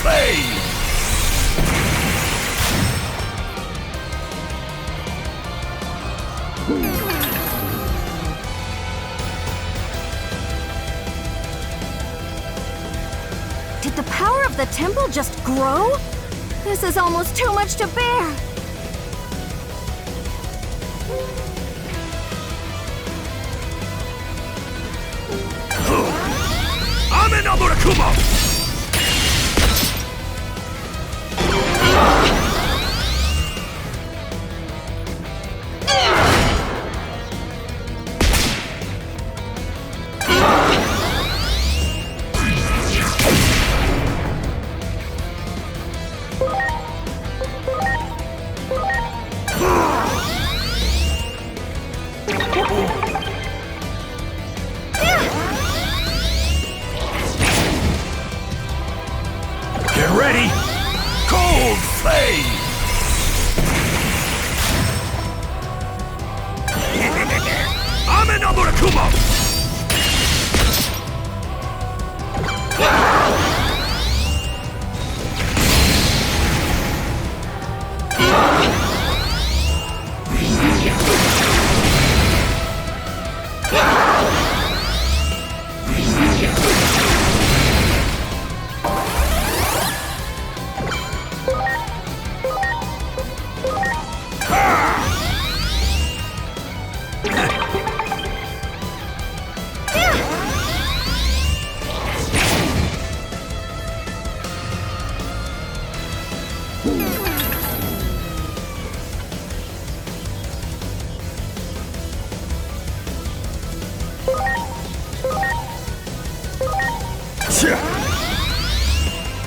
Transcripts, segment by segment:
flame! Did the power of the temple just grow? This is almost too much to bear. Amen Amurakumo! Get ready! Cold flame! Amen Amurakumo!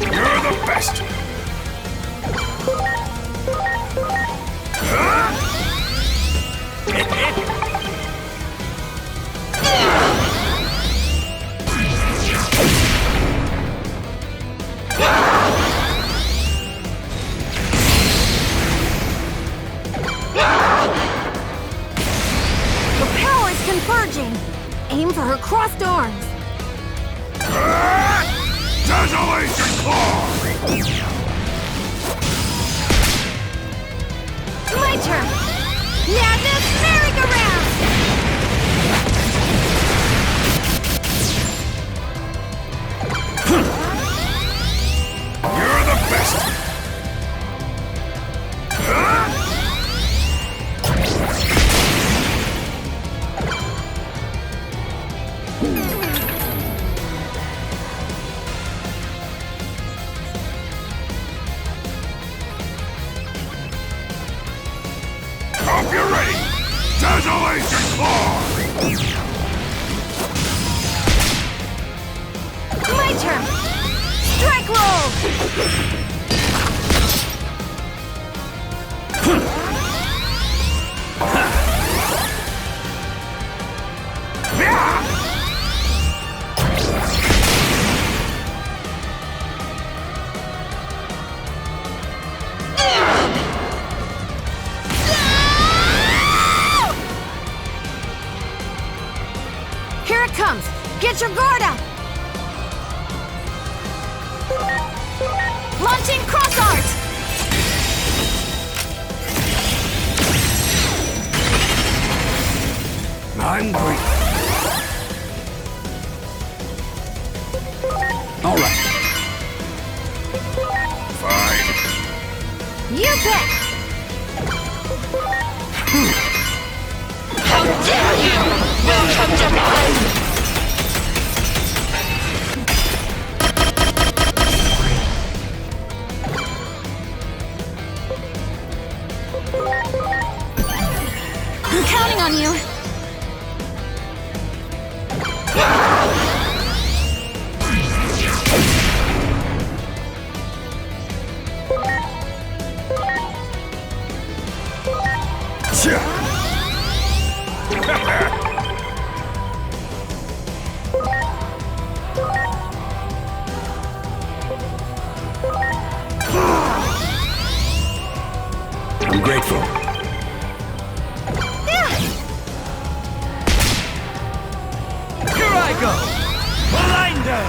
You're the best! The power is converging. Aim for her crossed arms. Desolation Claw! My turn. Now this merry-go-round. You're the best! Hope you're ready! Desolation Claw! My turn. Strike roll. Here it comes. Get your guard up. Launching cross art. I'm great. All right. Fine. You bet. How dare you! Welcome to mine! I'm counting on you. I'm grateful. Here I go! Blinder!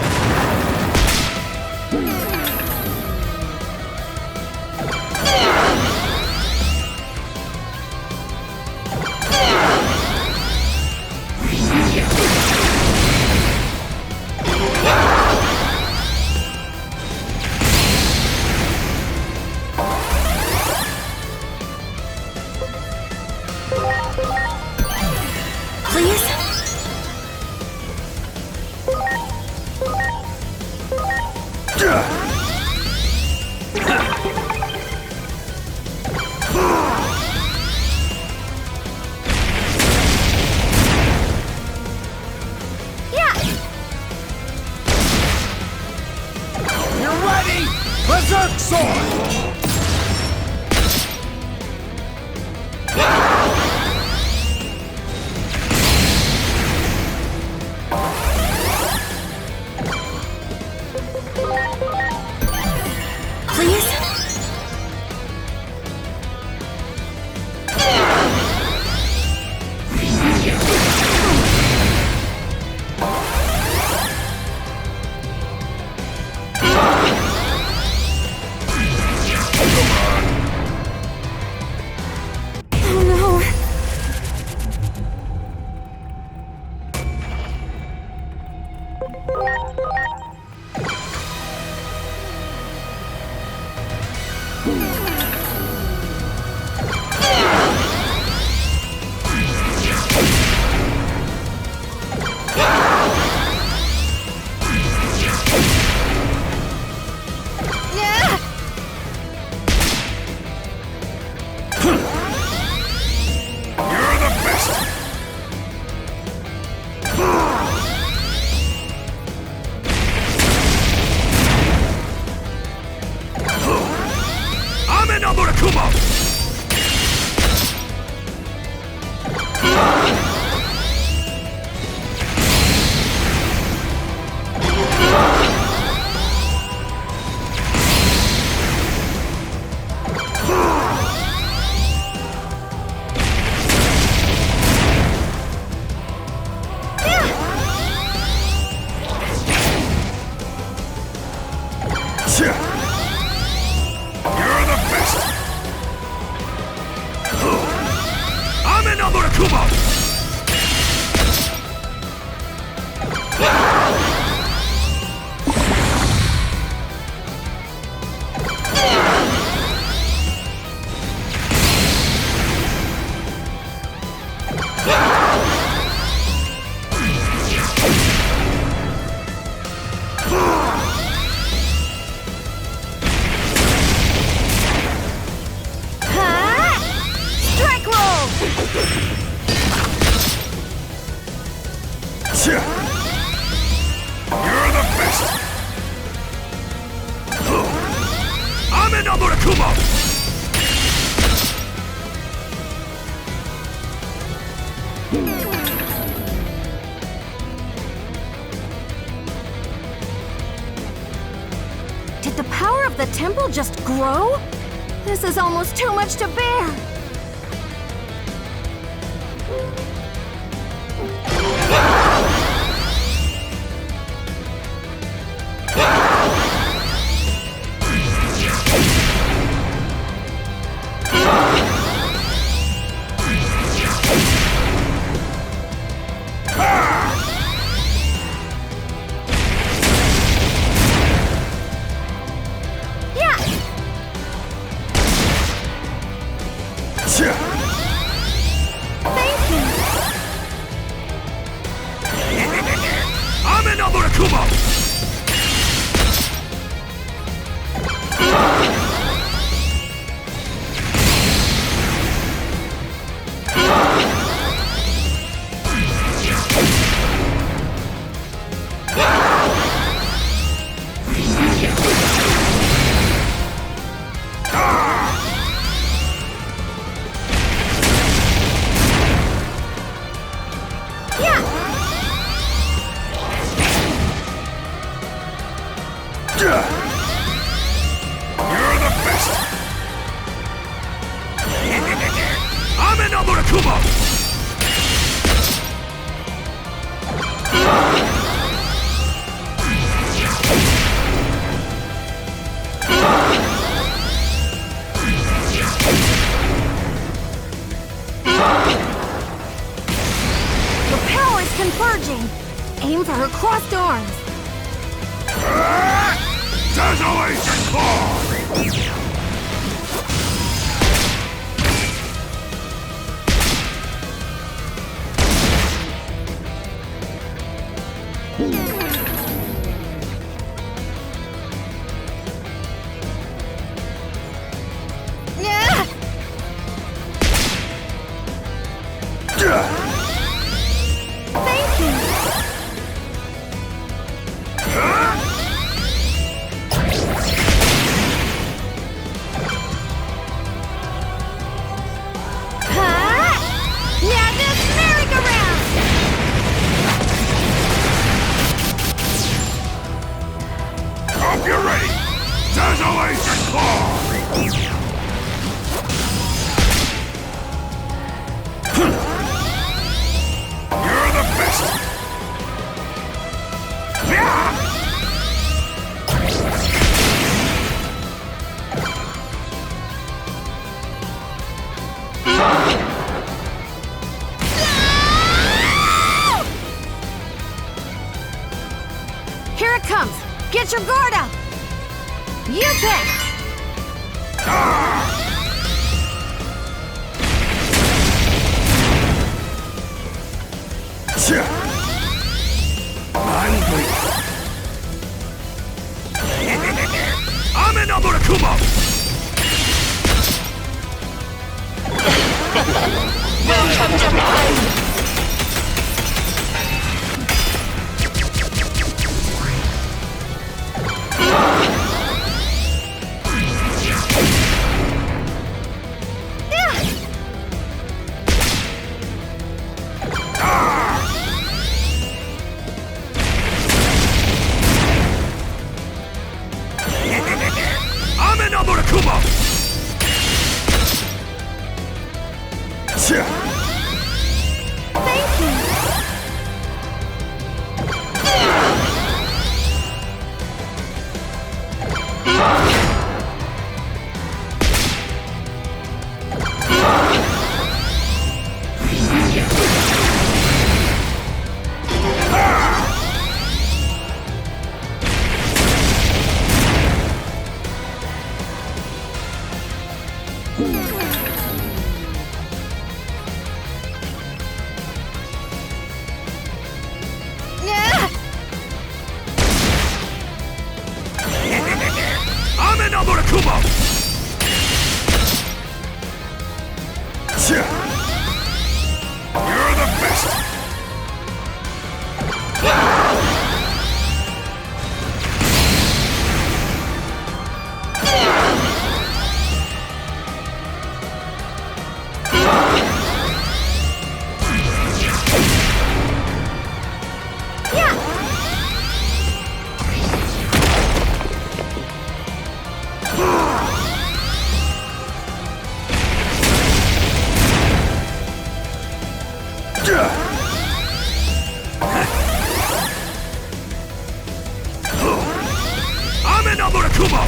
You ready? Berserk sword! Please? Oh no. Yeah. You're the best! I'm in Amurakumo! You're the best! I'm in Amurakumo! Huh? Strike roll! You're the best! I'm in Amurakumo! Did the power of the temple just grow? This is almost too much to bear. Yeah. Thank you. I'm in Amurakumo! Yeah. You're the best! I'm in Amurakumo! The power is converging. Aim for her crossed arms. Desolation Claw! Here it comes! Get your guard up! You pick! I'm in Amurakumo! 명탐정 I'm in Amurakumo! Thank you! Yeah! I'm in Amurakumo! You're the best! I'm in Amurakumo!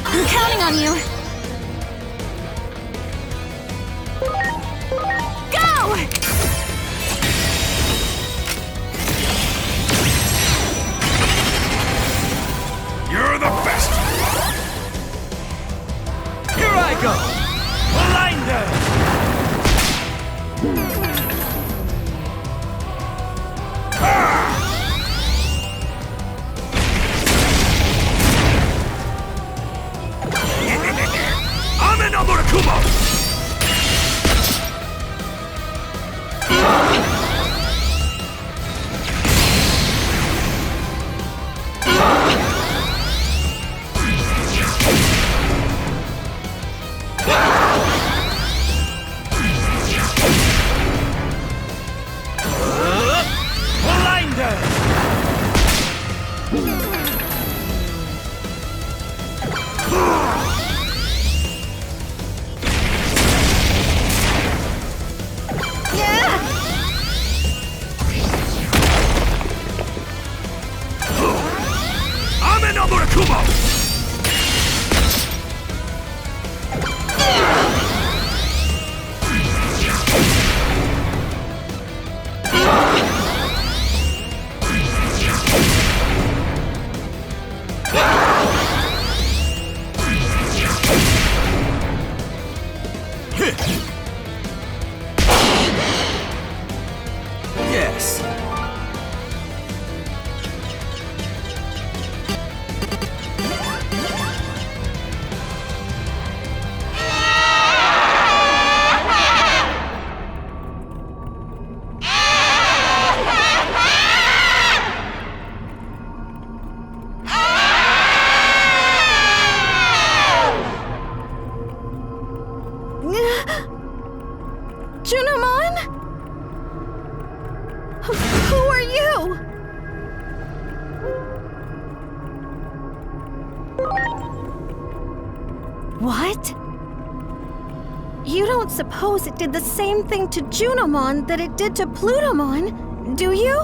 I'm counting on you! Go! You're the best! Here I go! Blinder! I'm in Amurakumo! Yeah! I'm in Amurakumo! Yes. What? You don't suppose it did the same thing to Junimon that it did to Plutomon, do you?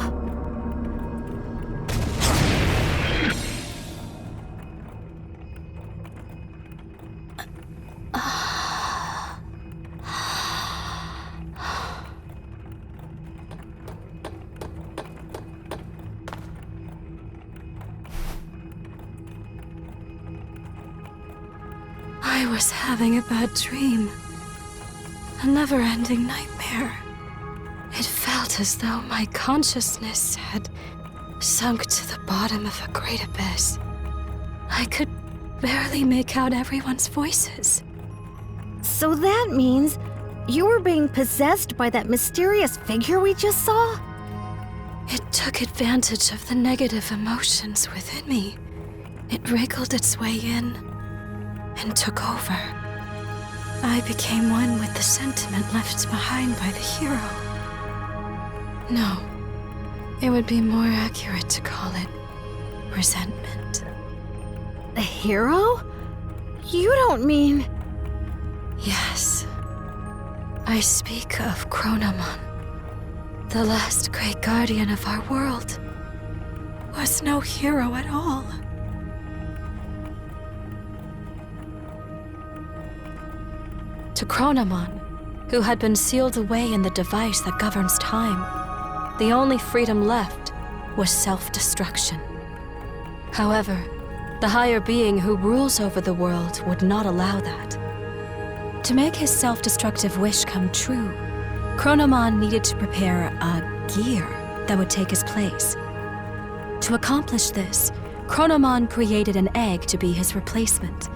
I was having a bad dream. A never-ending nightmare. It felt as though my consciousness had sunk to the bottom of a great abyss. I could barely make out everyone's voices. So that means you were being possessed by that mysterious figure we just saw? It took advantage of the negative emotions within me. It wriggled its way in and took over. I became one with the sentiment left behind by the hero. No, it would be more accurate to call it resentment. The hero? You don't mean... Yes. I speak of Chronomon. The last great guardian of our world was no hero at all. To Chronomon, who had been sealed away in the device that governs time, the only freedom left was self-destruction. However, the higher being who rules over the world would not allow that. To make his self-destructive wish come true, Chronomon needed to prepare a gear that would take his place. To accomplish this, Chronomon created an egg to be his replacement,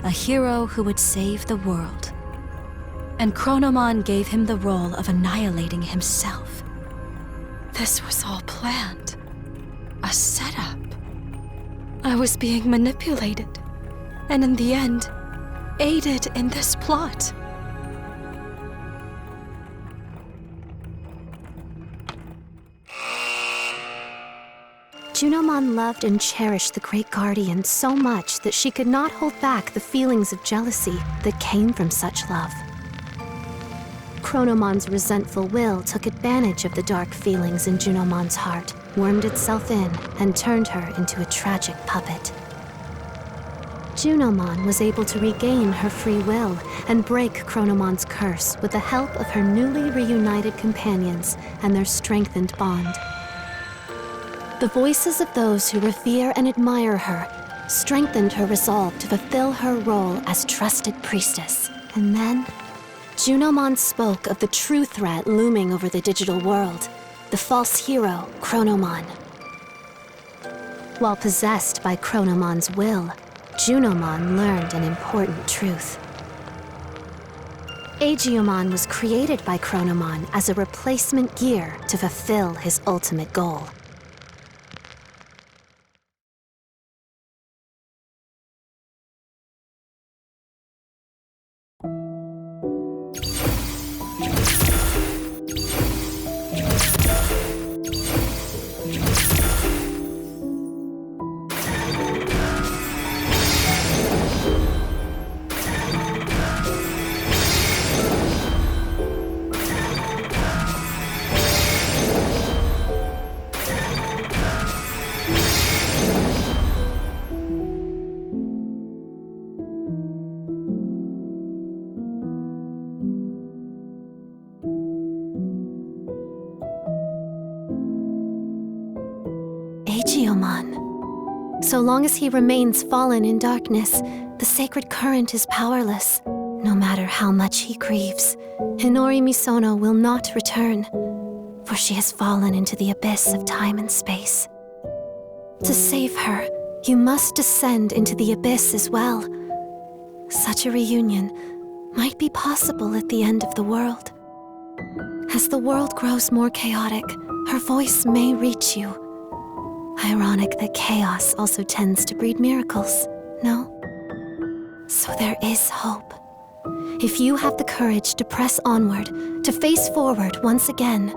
a hero who would save the world. And Chronomon gave him the role of annihilating himself. This was all planned. A setup. I was being manipulated, and in the end, aided in this plot. Junimon loved and cherished the Great Guardian so much that she could not hold back the feelings of jealousy that came from such love. Chronomon's resentful will took advantage of the dark feelings in Junimon's heart, wormed itself in, and turned her into a tragic puppet. Junimon was able to regain her free will and break Chronomon's curse with the help of her newly reunited companions and their strengthened bond. The voices of those who revere and admire her strengthened her resolve to fulfill her role as trusted priestess. And then, Junimon spoke of the true threat looming over the digital world, the false hero, Chronomon. While possessed by Chronomon's will, Junimon learned an important truth. Aegiomon was created by Chronomon as a replacement gear to fulfill his ultimate goal. Aegiomon. So long as he remains fallen in darkness, the sacred current is powerless. No matter how much he grieves, Hinori Misono will not return, for she has fallen into the abyss of time and space. To save her, you must descend into the abyss as well. Such a reunion might be possible at the end of the world. As the world grows more chaotic, her voice may reach you. Ironic that chaos also tends to breed miracles, no? So there is hope. If you have the courage to press onward, to face forward once again,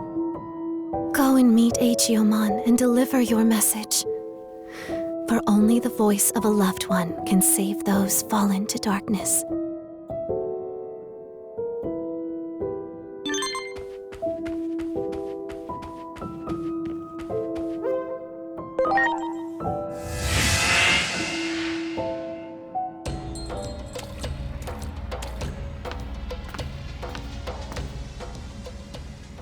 go and meet Aegiomon and deliver your message. for only the voice of a loved one can save those fallen to darkness.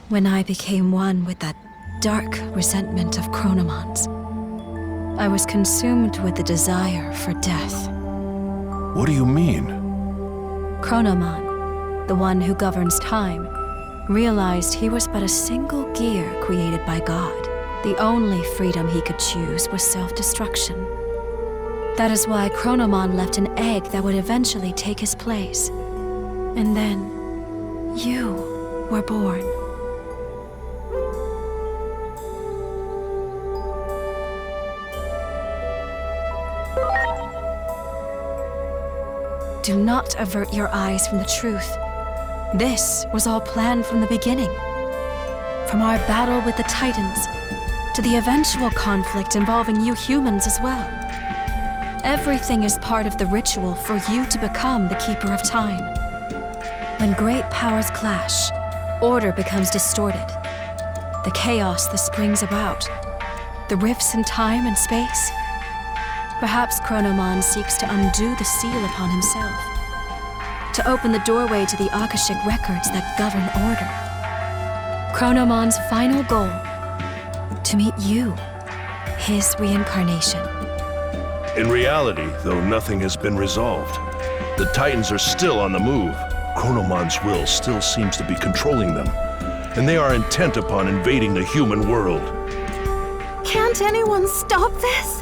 When I became one with that dark resentment of Chronomon's, I was consumed with the desire for death. What do you mean? Chronomon, the one who governs time, realized he was but a single gear created by God. The only freedom he could choose was self-destruction. That is why Chronomon left an egg that would eventually take his place. And then, you were born. Do not avert your eyes from the truth. This was all planned from the beginning. From our battle with the Titans, to the eventual conflict involving you humans as well. Everything is part of the ritual for you to become the Keeper of Time. When great powers clash, order becomes distorted. The chaos this brings about, the rifts in time and space. Perhaps Chronomon seeks to undo the seal upon himself, to open the doorway to the Akashic records that govern order. Chronomon's final goal, to meet you, his reincarnation. In reality, though nothing has been resolved, the Titans are still on the move. Chronomon's will still seems to be controlling them, and they are intent upon invading the human world. Can't anyone stop this?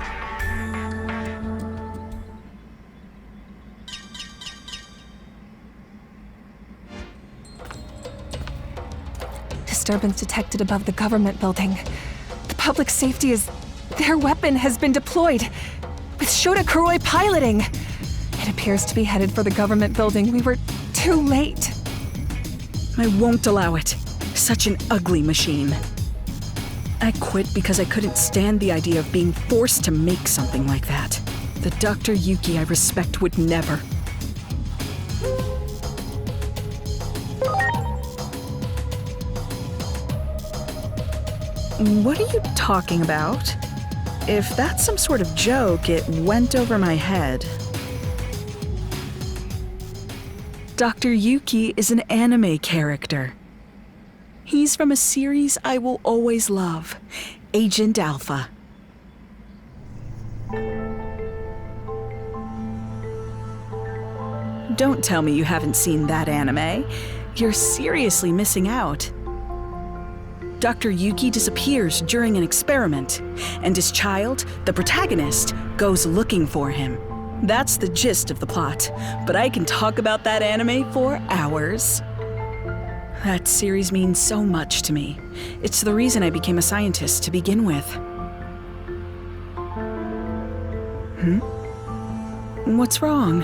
Disturbance detected above the government building. The public safety is... Their weapon has been deployed, with Shota Kuroi piloting. It appears to be headed for the government building. We were too late. I won't allow it. Such an ugly machine. I quit because I couldn't stand the idea of being forced to make something like that. The Dr. Yuki I respect would never. What are you talking about? If that's some sort of joke, it went over my head. Dr. Yuki is an anime character. He's from a series I will always love, Agent Alpha. Don't tell me you haven't seen that anime. You're seriously missing out. Dr. Yuki disappears during an experiment, and his child, the protagonist, goes looking for him. That's the gist of the plot, but I can talk about that anime for hours. That series means so much to me. It's the reason I became a scientist to begin with. What's wrong?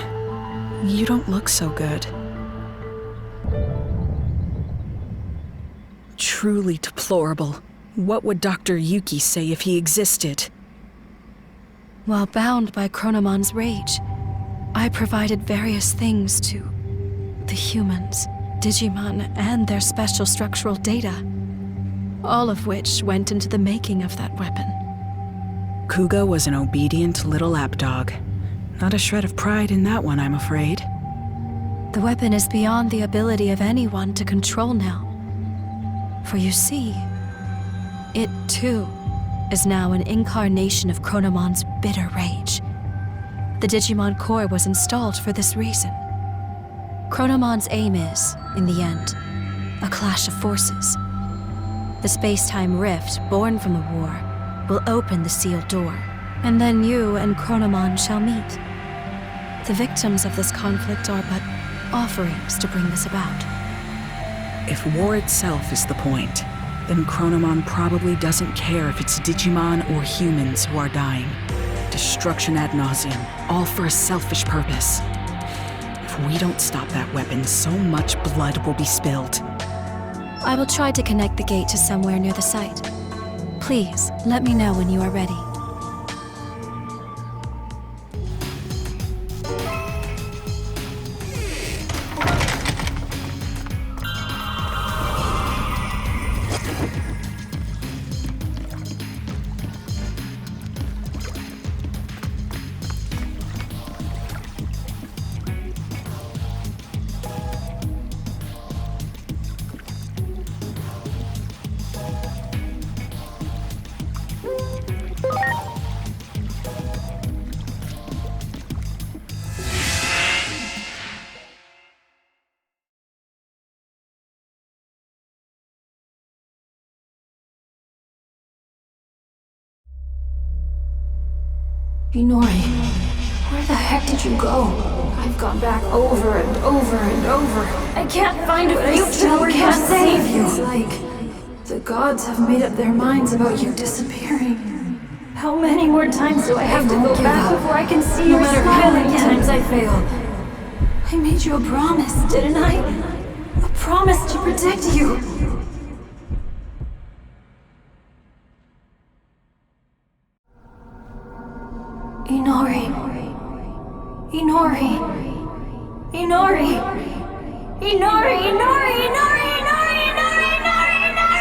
You don't look so good. Truly deplorable. What would Dr. Yuki say if he existed? While bound by Chronomon's rage, I provided various things to the humans, Digimon, and their special structural data, all of which went into the making of that weapon. Kuga was an obedient little lapdog. Not a shred of pride in that one, I'm afraid. The weapon is beyond the ability of anyone to control now. For you see, it too is now an incarnation of Chronomon's bitter rage. The Digimon core was installed for this reason. Chronomon's aim is, in the end, a clash of forces. The space-time rift born from the war will open the sealed door, and then you and Chronomon shall meet. The victims of this conflict are but offerings to bring this about. If war itself is the point, then Chronomon probably doesn't care if it's Digimon or humans who are dying. Destruction ad nauseum, all for a selfish purpose. If we don't stop that weapon, so much blood will be spilled. I will try to connect the gate to somewhere near the site. Please, let me know when you are ready. Inori, where the heck did you go? I've gone back over and over and over. I can't find a future where can't save you. It's like the gods have made up their minds about you disappearing. How many more times do I have to go back before I can see your smile again? No matter how many times I fail. I made you a promise, didn't I? A promise to protect you. Inori. Inori. Inori. Inori. Inori. Inori. Inori. Inori. Inori. Inori.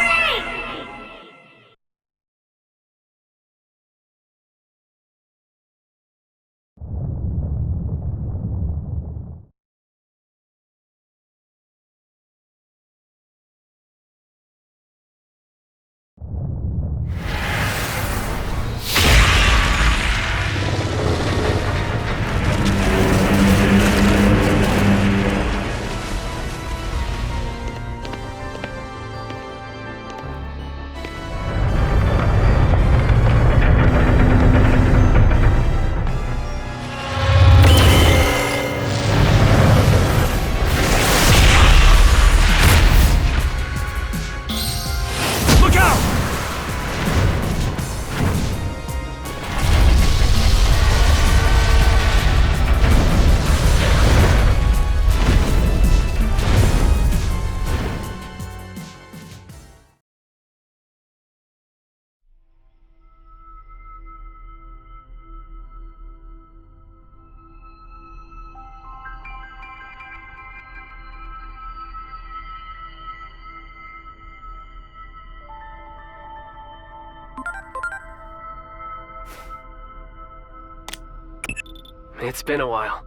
It's been a while.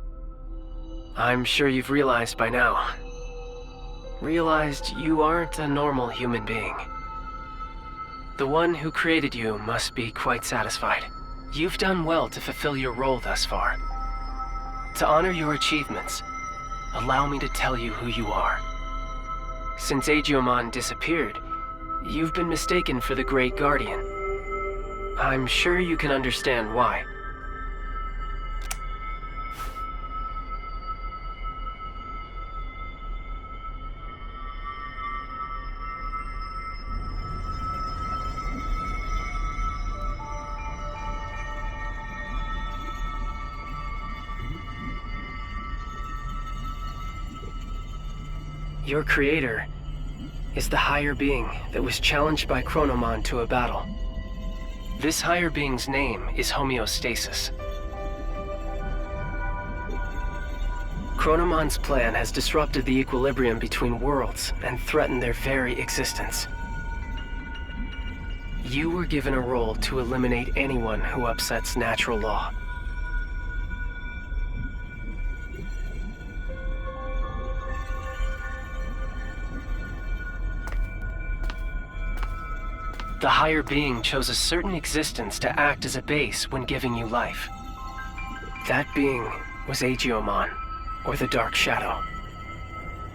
I'm sure you've realized by now. Realized you aren't a normal human being. The one who created you must be quite satisfied. You've done well to fulfill your role thus far. To honor your achievements, allow me to tell you who you are. Since Aegiomon disappeared, you've been mistaken for the Great Guardian. I'm sure you can understand why. Your creator is the higher being that was challenged by Chronomon to a battle. This higher being's name is Homeostasis. Chronomon's plan has disrupted the equilibrium between worlds and threatened their very existence. You were given a role to eliminate anyone who upsets natural law. The higher being chose a certain existence to act as a base when giving you life. That being was Aegiomon, or the Dark Shadow.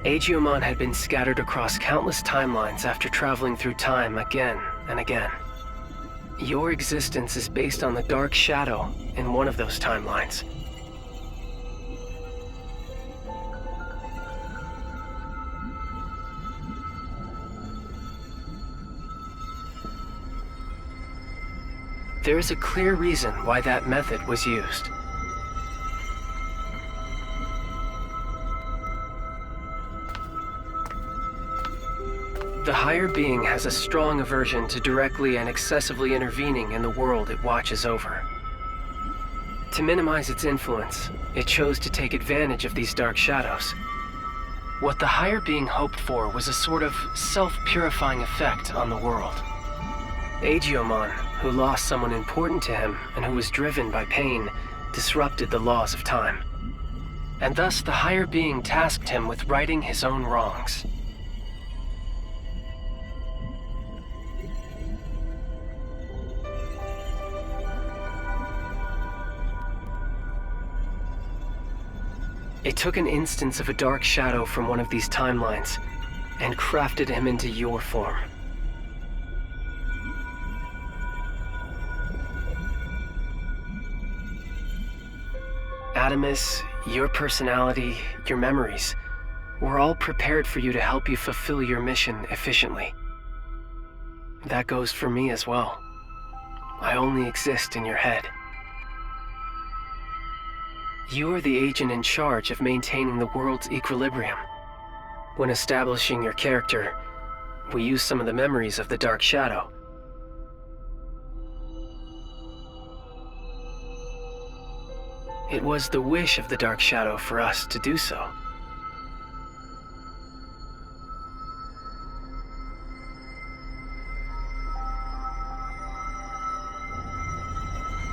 Aegiomon had been scattered across countless timelines after traveling through time again and again. Your existence is based on the Dark Shadow in one of those timelines. There is a clear reason why that method was used. The higher being has a strong aversion to directly and excessively intervening in the world it watches over. To minimize its influence, it chose to take advantage of these dark shadows. What the higher being hoped for was a sort of self-purifying effect on the world. Aegiomon, who lost someone important to him and who was driven by pain, disrupted the laws of time. And thus the higher being tasked him with righting his own wrongs. It took an instance of a dark shadow from one of these timelines and crafted him into your form. Adamus, your personality, your memories, were all prepared for you to help you fulfill your mission efficiently. That goes for me as well. I only exist in your head. You are the agent in charge of maintaining the world's equilibrium. When establishing your character, we use some of the memories of the Dark Shadow. It was the wish of the Dark Shadow for us to do so.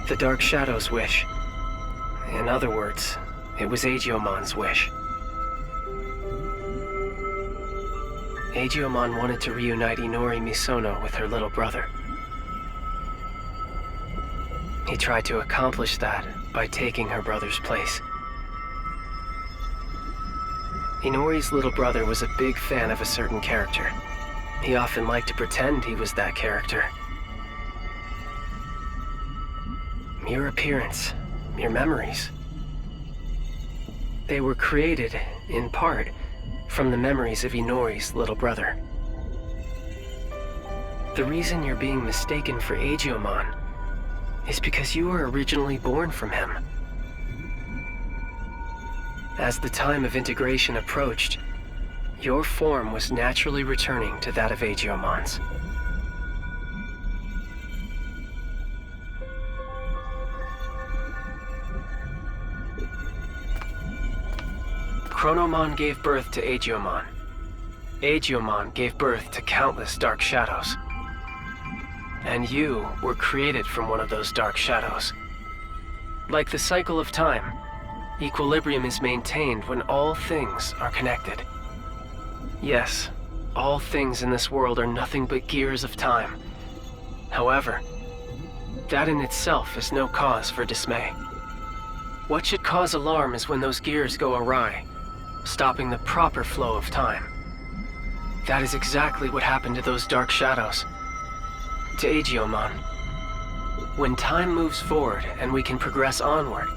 The Dark Shadow's wish. In other words, it was Aegiomon's wish. Aegiomon wanted to reunite Inori Misono with her little brother. He tried to accomplish that by taking her brother's place. Inori's little brother was a big fan of a certain character. He often liked to pretend he was that character. Your appearance, your memories. They were created, in part, from the memories of Inori's little brother. The reason you're being mistaken for Aegiomon is because you were originally born from him. As the time of integration approached, your form was naturally returning to that of Aegiomon's. Chronomon gave birth to Aegiomon. Aegiomon gave birth to countless dark shadows. And you were created from one of those dark shadows. Like the cycle of time, equilibrium is maintained when all things are connected. Yes, all things in this world are nothing but gears of time. However, that in itself is no cause for dismay. What should cause alarm is when those gears go awry, stopping the proper flow of time. That is exactly what happened to those dark shadows. To Aegiomon. When time moves forward and we can progress onward,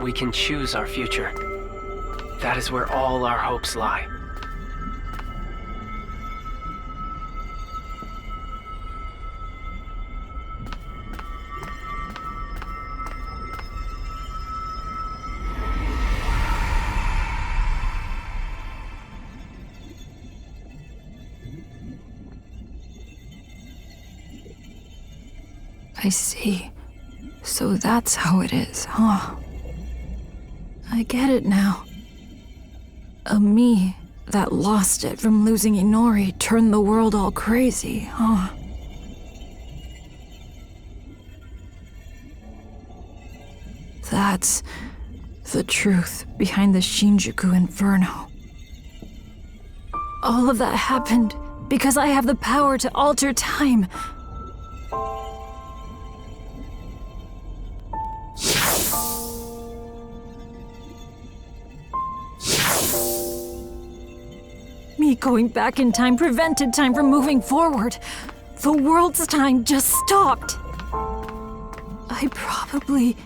we can choose our future. That is where all our hopes lie. I see. So that's how it is, huh? I get it now. A me that lost it from losing Inori turned the world all crazy, huh? That's the truth behind the Shinjuku Inferno. All of that happened because I have the power to alter time. Me going back in time prevented time from moving forward. The world's time just stopped. I probably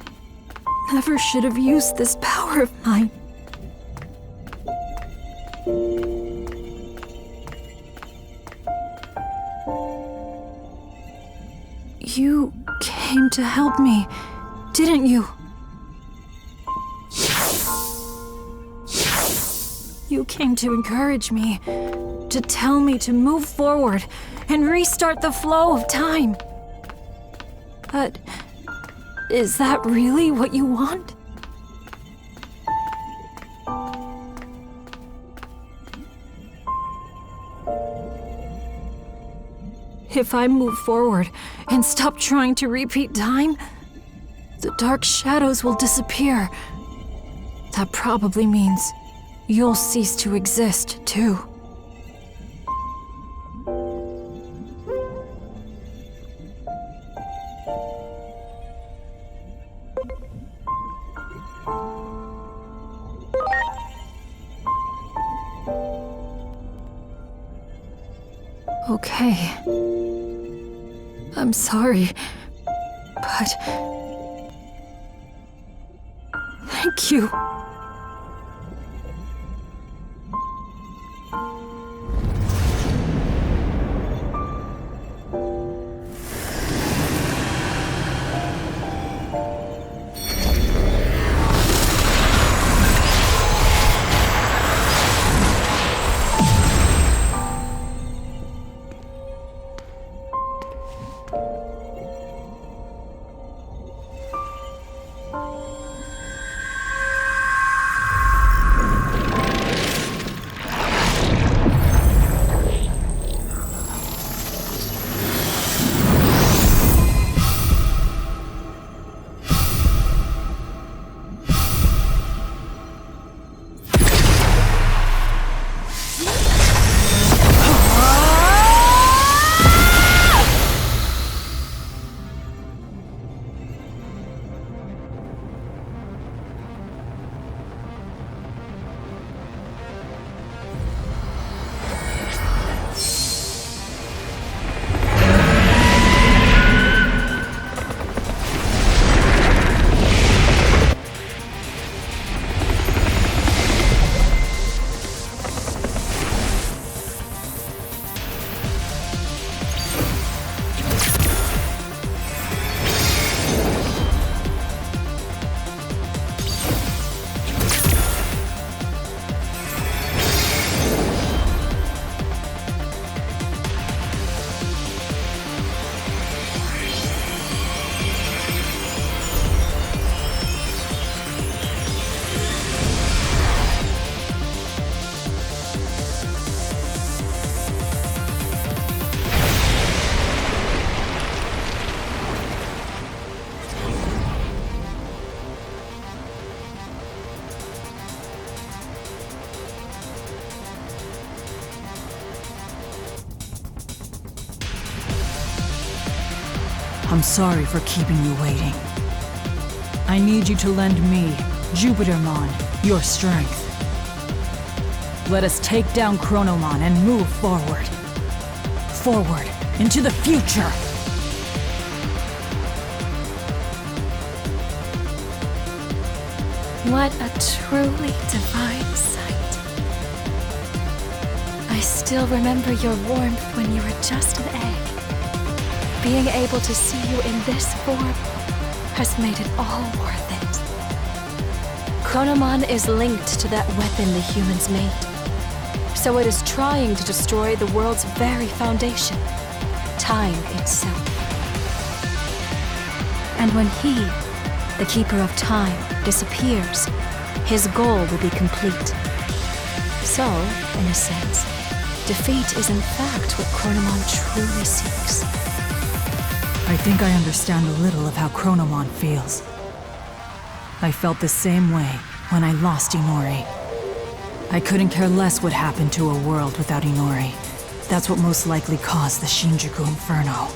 never should have used this power of mine. You came to help me, didn't you? You came to encourage me, to tell me to move forward and restart the flow of time. But is that really what you want? If I move forward and stop trying to repeat time, the dark shadows will disappear. That probably means you'll cease to exist, too. Okay. I'm sorry, but Thank you. I'm sorry for keeping you waiting. I need you to lend me, Jupitermon, your strength. Let us take down Chronomon and move forward. Forward, into the future! What a truly divine sight. I still remember your warmth when you were just an egg. Being able to see you in this form has made it all worth it. Chronomon is linked to that weapon the humans made. So it is trying to destroy the world's very foundation, time itself. And when he, the Keeper of Time, disappears, his goal will be complete. So, in a sense, defeat is in fact what Chronomon truly seeks. I think I understand a little of how Chronomon feels. I felt the same way when I lost Inori. I couldn't care less what happened to a world without Inori. That's what most likely caused the Shinjuku Inferno.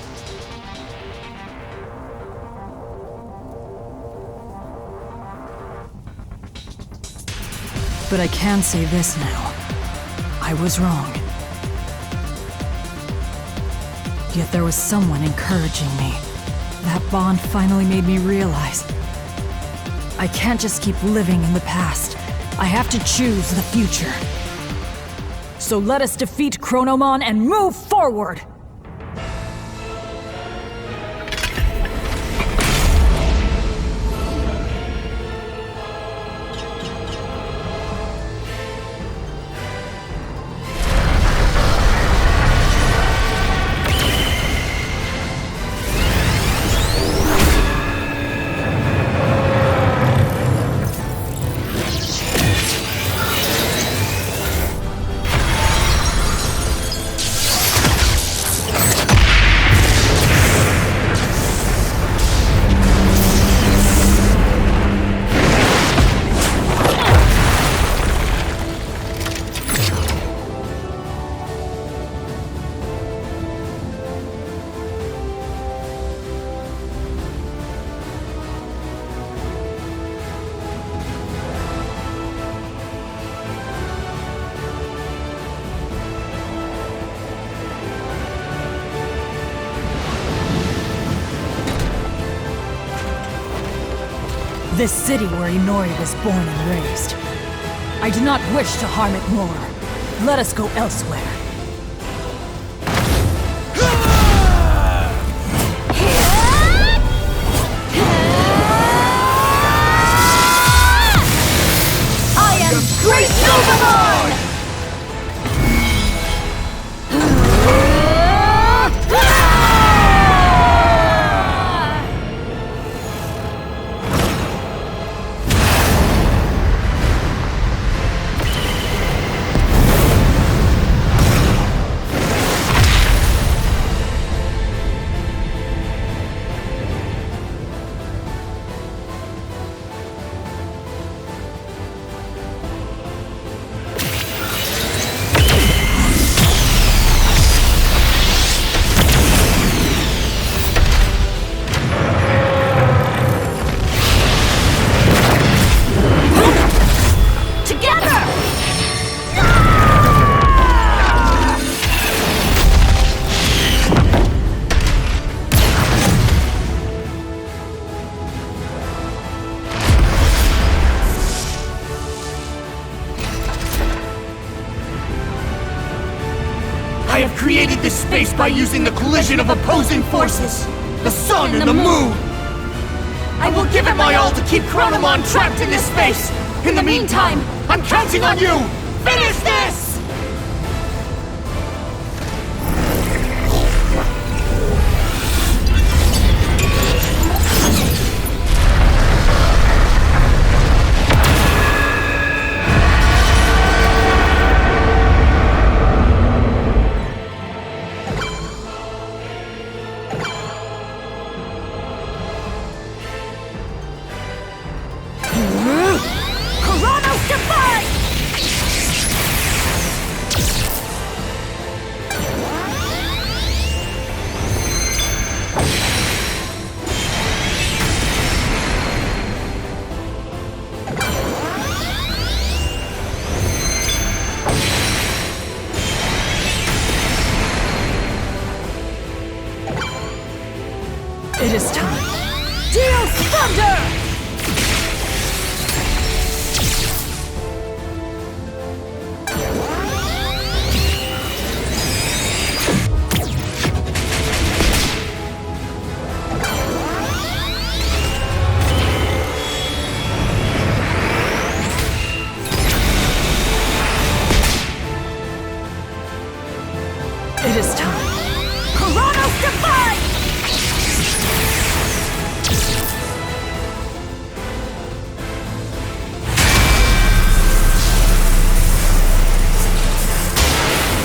But I can say this now. I was wrong. Yet there was someone encouraging me. That bond finally made me realize I can't just keep living in the past. I have to choose the future. So let us defeat Chronomon and move forward! this city where Inori was born and raised. I do not wish to harm it more. Let us go elsewhere. I am Great Aegiomon! I have created this space by using the collision of opposing forces, the sun and the moon. I will give it my all to keep Chronomon trapped in this space. In the meantime, I'm counting on you! Finish this! It is time. Deus Thunder! It is time. Chronos Defy!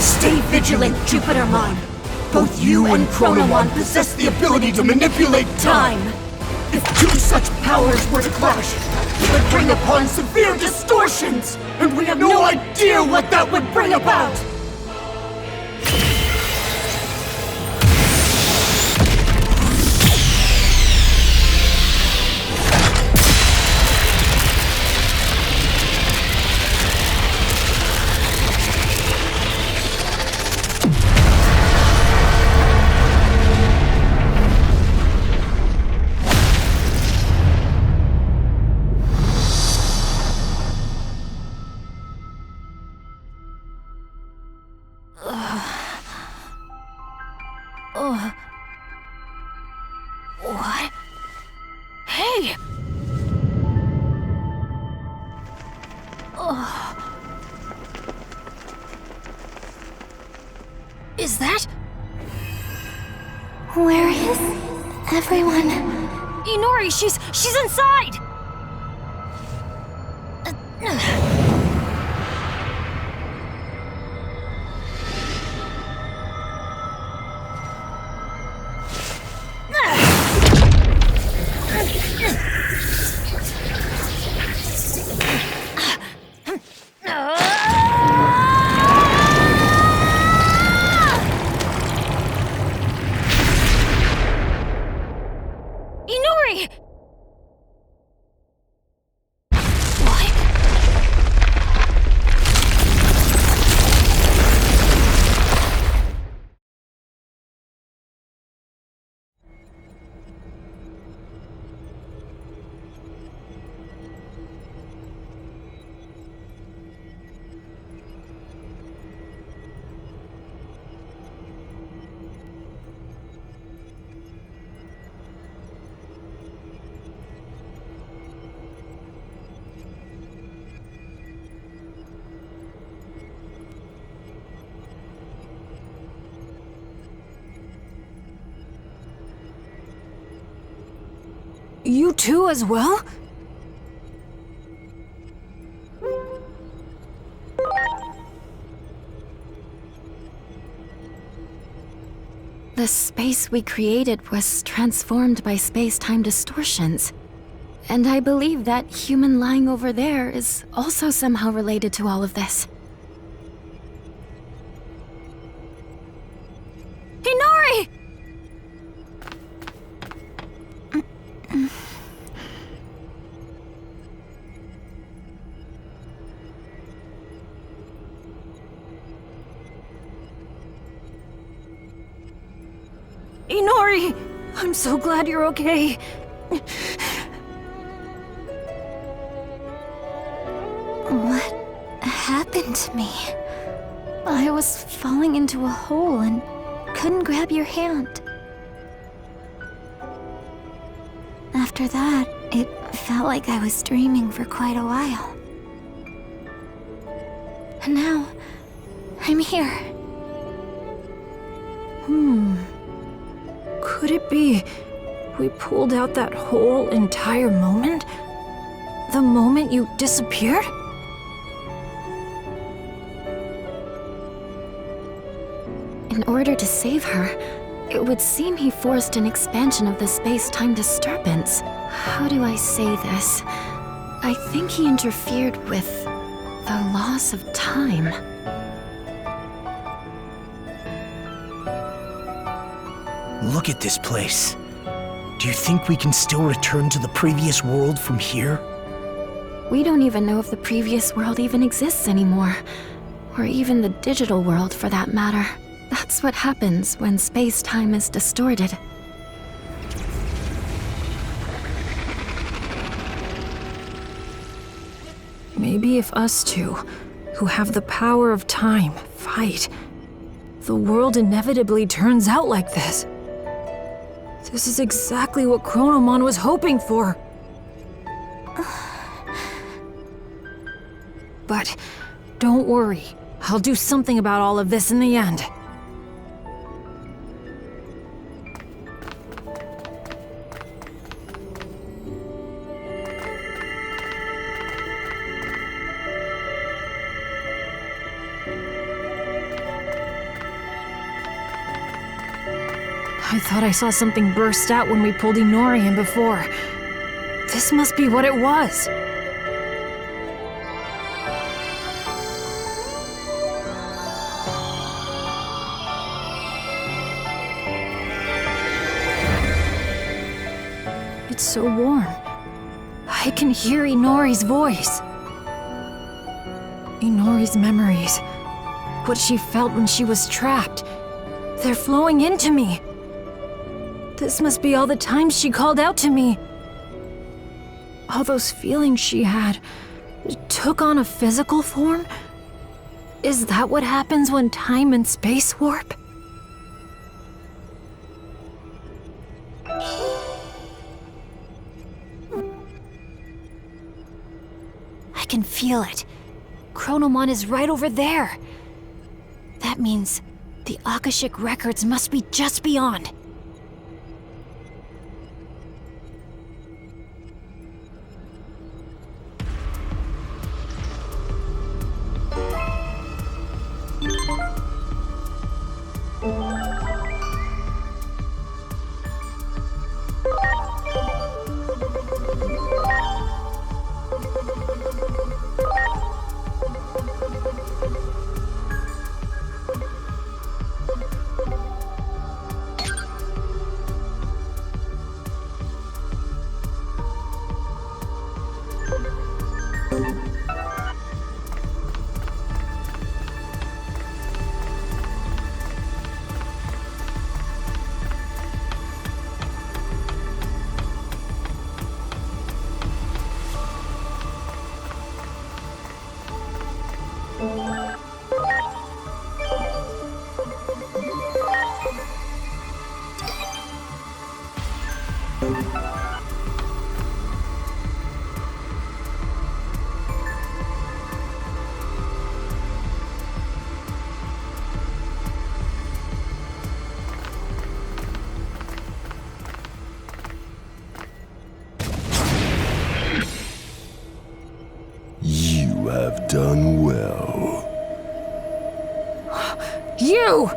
Stay vigilant, Jupitermon! Both you and Chronomon possess the ability to manipulate time! If two such powers were to clash, it would bring upon severe distortions! And we have no idea what that would bring about! What? Hey! Is that? Where is everyone? Inori, she's inside! Inori! What? too as well? The space we created was transformed by space-time distortions. And I believe that human lying over there is also somehow related to all of this. Inori! Inori! I'm so glad you're okay. What happened to me? I was falling into a hole and couldn't grab your hand. After that, it felt like I was dreaming for quite a while. And now, I'm here. Could it be we pulled out that whole entire moment? The moment you disappeared? In order to save her, it would seem he forced an expansion of the space-time disturbance. How do I say this? I think he interfered with the loss of time. Look at this place. Do you think we can still return to the previous world from here? We don't even know if the previous world even exists anymore. Or even the digital world, for that matter. That's what happens when space-time is distorted. Maybe if us two, who have the power of time, fight, the world inevitably turns out like this. This is exactly what Chronomon was hoping for. But don't worry, I'll do something about all of this in the end. I thought I saw something burst out when we pulled Inori in before. This must be what it was. It's so warm. I can hear Inori's voice. Inori's memories. What she felt when she was trapped. They're flowing into me. This must be all the times she called out to me. All those feelings she had took on a physical form? Is that what happens when time and space warp? I can feel it. Chronomon is right over there. That means the Akashic records must be just beyond. You have done well. You!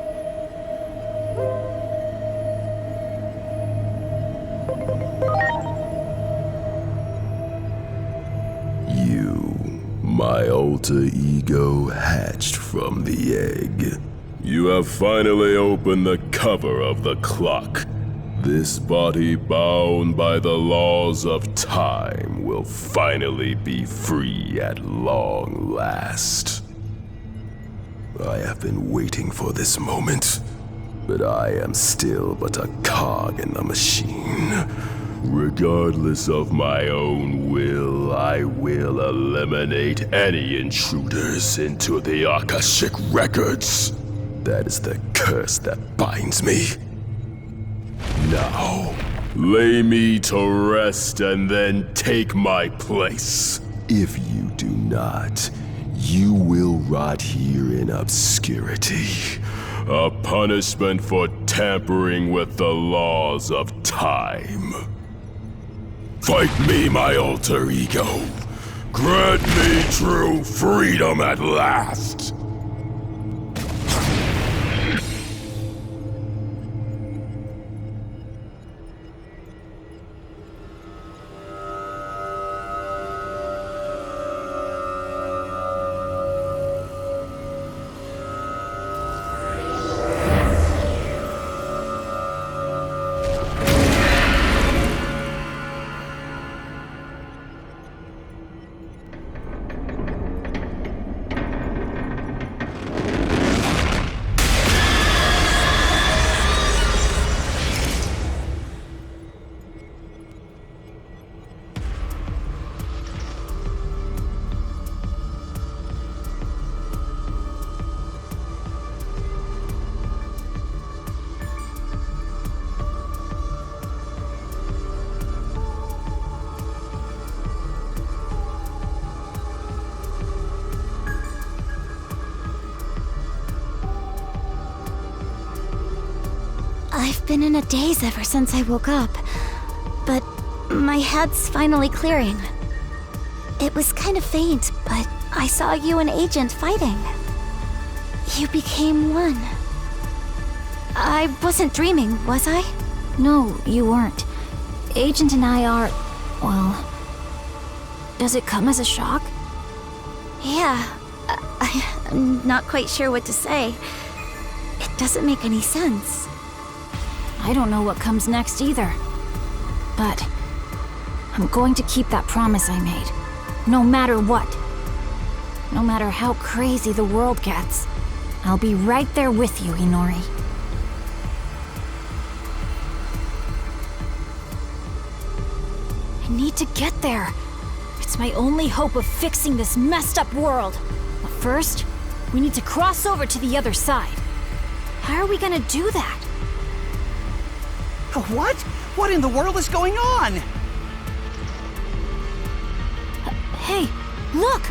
My alter ego hatched from the egg. You have finally opened the cover of the clock. This body bound by the laws of time will finally be free at long last. I have been waiting for this moment, but I am still but a cog in the machine. Regardless of my own will, I will eliminate any intruders into the Akashic records. That is the curse that binds me. Now, lay me to rest and then take my place. If you do not, you will rot here in obscurity. A punishment for tampering with the laws of time. Fight me, my alter ego. Grant me true freedom at last. I've been in a daze ever since I woke up, but my head's finally clearing. It was kind of faint, but I saw you and Agent fighting. You became one. I wasn't dreaming, was I? No, you weren't. Agent and I are... well... Does it come as a shock? Yeah. I'm not quite sure what to say. It doesn't make any sense. I don't know what comes next either. But I'm going to keep that promise I made. No matter what. No matter how crazy the world gets. I'll be right there with you, Inori. I need to get there. It's my only hope of fixing this messed up world. But first, we need to cross over to the other side. How are we gonna do that? What? What in the world is going on? Hey, look!